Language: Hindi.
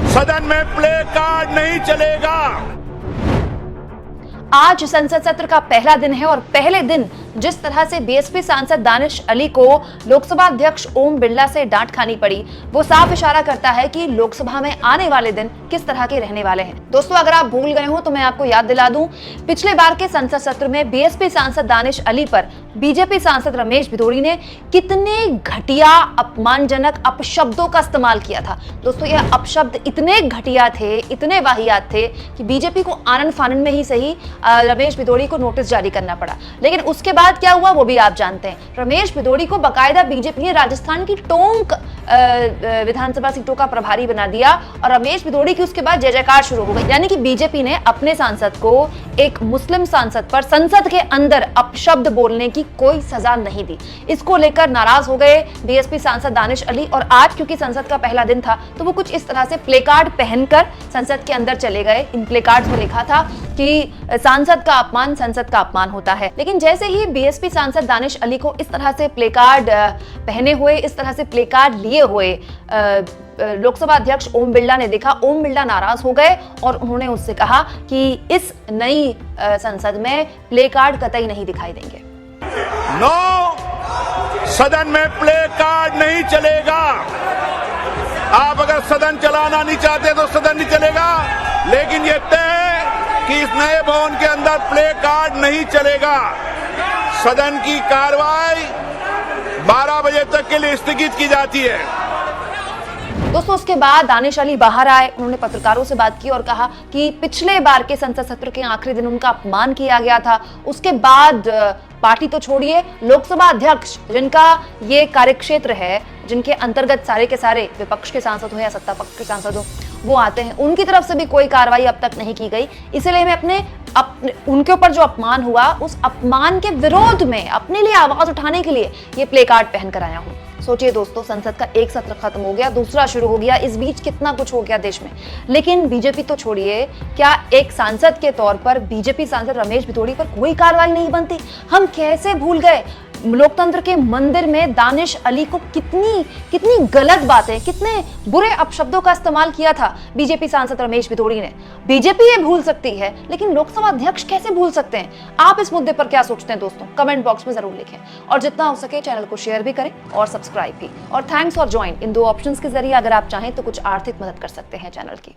सदन में प्ले कार्ड नहीं चलेगा। आज संसद सत्र का पहला दिन है और पहले दिन जिस तरह से बीएसपी सांसद दानिश अली को लोकसभा अध्यक्ष ओम बिरला से डांट खानी पड़ी, वो साफ इशारा करता है कि लोकसभा में आने वाले दिन किस तरह के रहने वाले हैं। दोस्तों, अगर आप भूल गए हो तो मैं आपको याद दिला दूं, पिछले बार के संसद सत्र में बीएसपी सांसद दानिश अली पर बीजेपी सांसद रमेश भिदोरी ने कितने घटिया, अपमानजनक अपशब्दों का इस्तेमाल किया था। दोस्तों, यह अपशब्द इतने घटिया थे, इतने वाहियात थे कि बीजेपी को आनन फानन में ही सही रमेश भिदोरी को नोटिस जारी करना पड़ा। लेकिन उसके बाद क्या हुआ वो भी आप जानते हैं। रमेश भिदोरी को बाकायदा बीजेपी ने राजस्थान की टोंक विधानसभा सीटों का प्रभारी बना दिया और रमेश भिदोरी की उसके बाद जय जयकार शुरू हो गई। यानी कि बीजेपी ने अपने सांसद को एक मुस्लिम सांसद पर संसद के अंदर अपशब्द बोलने की कोई सजा नहीं दी। इसको लेकर नाराज हो गए बीएसपी सांसद दानिश अली और आज क्योंकि संसद का पहला दिन था तो वो कुछ इस तरह से प्ले कार्ड पहनकर संसद के अंदर चले गए। इन प्ले कार्ड में लिखा था कि सांसद का अपमान संसद का अपमान होता है। लेकिन जैसे ही बीएसपी सांसद दानिश अली को इस तरह से प्ले कार्ड पहने हुए, इस तरह से प्ले कार्ड लिए हुए लोकसभा अध्यक्ष ओम बिरला ने देखा, ओम बिरला नाराज हो गए और उन्होंने उससे कहा कि इस नई संसद में प्ले कार्ड कतई नहीं दिखाई देंगे। नो, सदन में प्ले कार्ड नहीं चलेगा। आप अगर सदन चलाना नहीं चाहते तो सदन नहीं चलेगा, लेकिन ये तय है कि इस नए भवन के अंदर प्ले कार्ड नहीं चलेगा। सदन की कार्रवाई 12 बजे तक के लिए स्थगित की जाती है। दोस्तों, उसके बाद दानिश अली बाहर आए, उन्होंने पत्रकारों से बात की और कहा कि पिछले बार के संसद सत्र के आखिरी दिन उनका अपमान किया गया था। उसके बाद पार्टी तो छोड़िए, लोकसभा अध्यक्ष जिनका ये कार्यक्षेत्र है, जिनके अंतर्गत सारे के सारे विपक्ष के सांसद हो या सत्ता पक्ष के सांसद हो वो आते हैं, उनकी तरफ से भी कोई कार्रवाई अब तक नहीं की गई। इसलिए मैं अपने उनके ऊपर जो अपमान हुआ उस अपमान के विरोध में अपने लिए आवाज उठाने के लिए ये प्ले कार्ड पहन कर आया हूं। सोचिए दोस्तों, संसद का एक सत्र खत्म हो गया, दूसरा शुरू हो गया, इस बीच कितना कुछ हो गया देश में। लेकिन बीजेपी तो छोड़िए, क्या एक सांसद के तौर पर बीजेपी सांसद रमेश भिदोरी पर कोई कार्रवाई नहीं बनती? हम कैसे भूल गए लोकतंत्र के मंदिर में दानिश अली को कितनी गलत बातें, कितने बुरे अपशब्दों का इस्तेमाल किया था बीजेपी सांसद रमेश भिदोरी ने। बीजेपी ये भूल सकती है, लेकिन लोकसभा अध्यक्ष कैसे भूल सकते हैं? आप इस मुद्दे पर क्या सोचते हैं दोस्तों? कमेंट बॉक्स में जरूर लिखें और जितना हो सके चैनल को शेयर भी करें और सब्सक्राइब भी। और thanks for join, in 2 options के जरिए अगर आप चाहें तो कुछ आर्थिक मदद कर सकते हैं चैनल की।